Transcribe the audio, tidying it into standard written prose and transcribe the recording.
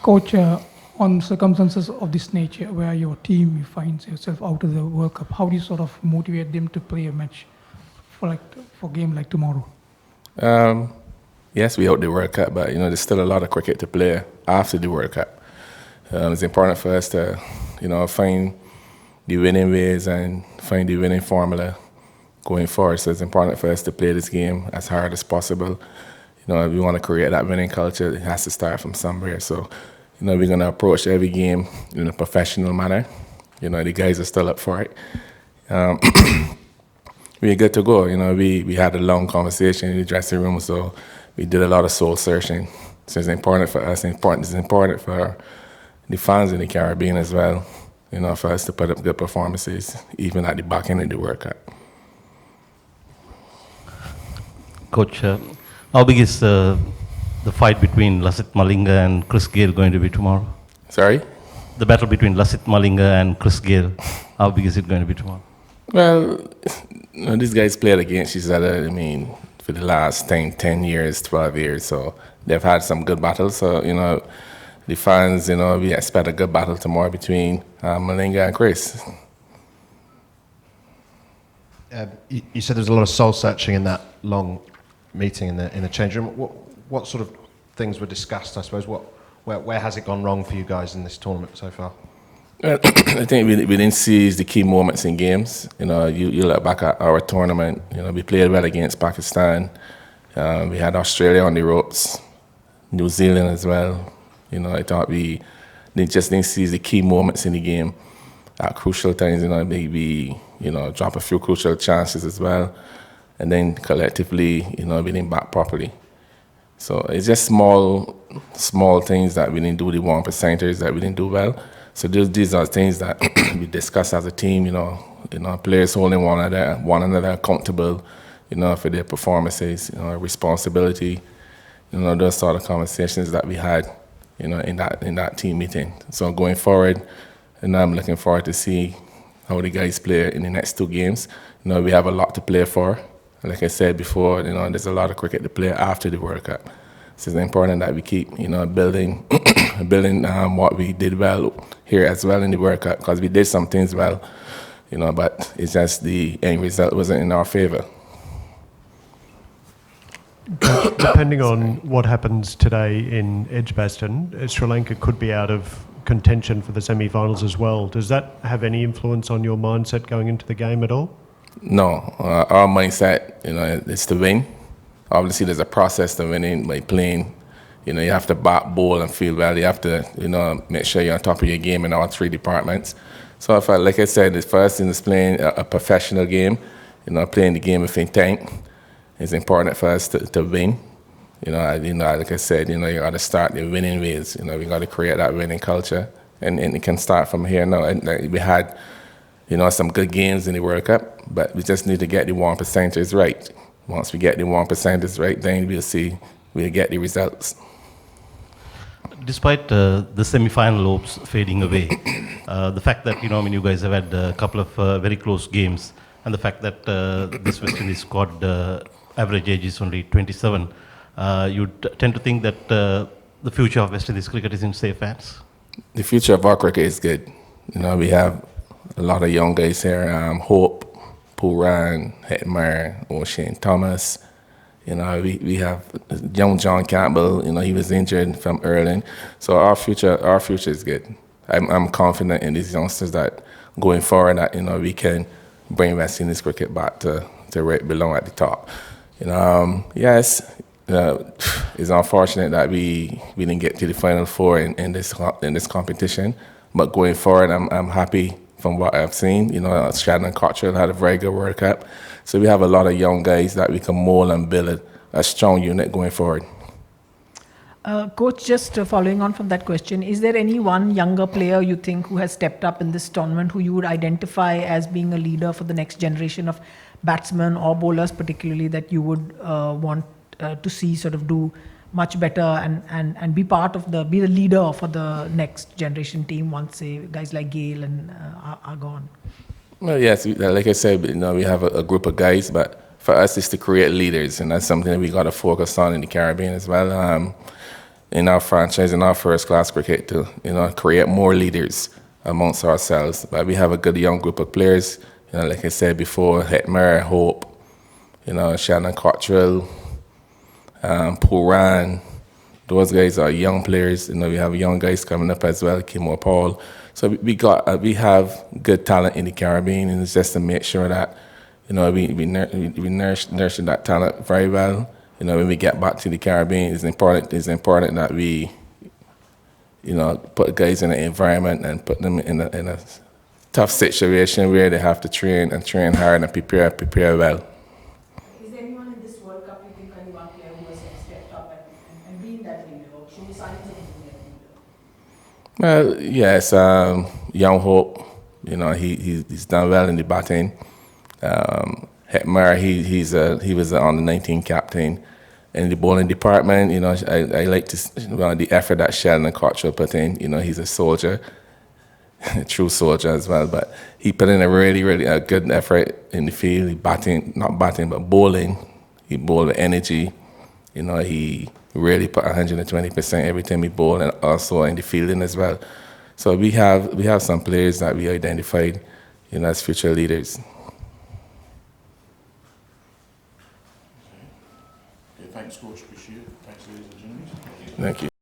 Coach, on circumstances of this nature, where your team finds yourself out of the World Cup, how do you sort of motivate them to play a match for a game like tomorrow? Yes, we out the World Cup, but there's still a lot of cricket to play after the World Cup. It's important for us to, find the winning ways and find the winning formula going forward. So it's important for us to play this game as hard as possible. If we want to create that winning culture, it has to start from somewhere. So, we're going to approach every game in a professional manner. The guys are still up for it. We're good to go. We had a long conversation in the dressing room, so we did a lot of soul searching. So it's important for us, it's important for the fans in the Caribbean as well, for us to put up good performances, even at the back end of the World Cup. Coach, how big is the fight between Lasith Malinga and Chris Gayle going to be tomorrow? Sorry? The battle between Lasith Malinga and Chris Gayle, how big is it going to be tomorrow? Well, these guys played against each other, for the last 10 years, 12 years. So they've had some good battles. So, the fans, we expect a good battle tomorrow between Malinga and Chris. You said there was a lot of soul searching in that long meeting in the change room. What sort of things were discussed, I suppose? Where has it gone wrong for you guys in this tournament so far? Well, I think we didn't seize the key moments in games. You look back at our tournament, we played well against Pakistan. We had Australia on the ropes, New Zealand as well. I thought we just didn't seize the key moments in the game at crucial times. Maybe drop a few crucial chances as well. And then collectively, we didn't back properly. So it's just small things that we didn't do, the 1%ers that we didn't do well. So these are things that we discuss as a team, players holding one another accountable, for their performances, responsibility, those sort of conversations that we had, in that team meeting. So going forward, I'm looking forward to see how the guys play in the next two games. We have a lot to play for. Like I said before, there's a lot of cricket to play after the World Cup. So it's important that we keep, building what we did well here as well in the World Cup, because we did some things well, but it's just the end result wasn't in our favor. Depending on what happens today in Edgbaston, Sri Lanka could be out of contention for the semi-finals as well. Does that have any influence on your mindset going into the game at all? No, our mindset, is to win. Obviously, there's a process to winning by playing. You have to bat, bowl, and feel well. You have to, make sure you're on top of your game in all three departments. So, like I said, the first thing is playing a professional game. Playing the game with intent. It's important for us to win. Like I said, you got to start the winning ways. We got to create that winning culture, and it can start from here. Now, we had, some good games in the World Cup, but we just need to get the 1%ers right. Once we get the 1%ers right, then we'll get the results. Despite the semi-final hopes fading away, the fact that you guys have had a couple of very close games, and the fact that this West Indies squad average age is only 27, you tend to think that the future of West Indies cricket is in safe hands? The future of our cricket is good. We have a lot of young guys here. Hope, Pooran, Hetmar, O'Shane Thomas. We have young John Campbell. He was injured from Erling. So our future is good. I'm confident in these youngsters that going forward that we can bring West Indies cricket back to where it belongs at the top. Yes, it's unfortunate that we didn't get to the final four in this competition. But going forward, I'm happy from what I've seen. Shannon Cottrell had a very good World Cup. So we have a lot of young guys that we can mold and build a strong unit going forward. Coach, just following on from that question, is there any one younger player you think who has stepped up in this tournament who you would identify as being a leader for the next generation of batsmen or bowlers particularly that you would want to see sort of do much better and be the leader for the next generation team once, say, guys like Gayle and are gone? Well, yes, like I said, we have a group of guys, but for us it's to create leaders, and that's something that we got to focus on in the Caribbean as well. in our franchise, in our first-class cricket, to create more leaders amongst ourselves. But we have a good young group of players. Like I said before, Hetmer, Hope, Shannon Cottrell, Puran. Those guys are young players. We have young guys coming up as well, Kimo Paul. So we have good talent in the Caribbean, and it's just to make sure that we nurture that talent very well. When we get back to the Caribbean, it's important that we put guys in an environment and put them in a tough situation where they have to train hard and prepare well. Is there anyone in this World Cup you think anyone player who has stepped up and been that leader or shown signs of being that leader? Well, yes, Young Hope, he's done well in the batting. Hetmer, he was the under-19 captain. In the bowling department, I like to the effort that Sheldon Cottrell put in. He's a soldier, a true soldier as well. But he put in a really good effort in the field. He not batting, but bowling. He bowled with energy. He really put 120% every time he bowled, and also in the fielding as well. So we have some players that we identified, as future leaders. Thanks, Coach. Appreciate it. Thanks, ladies and gentlemen. Thank you.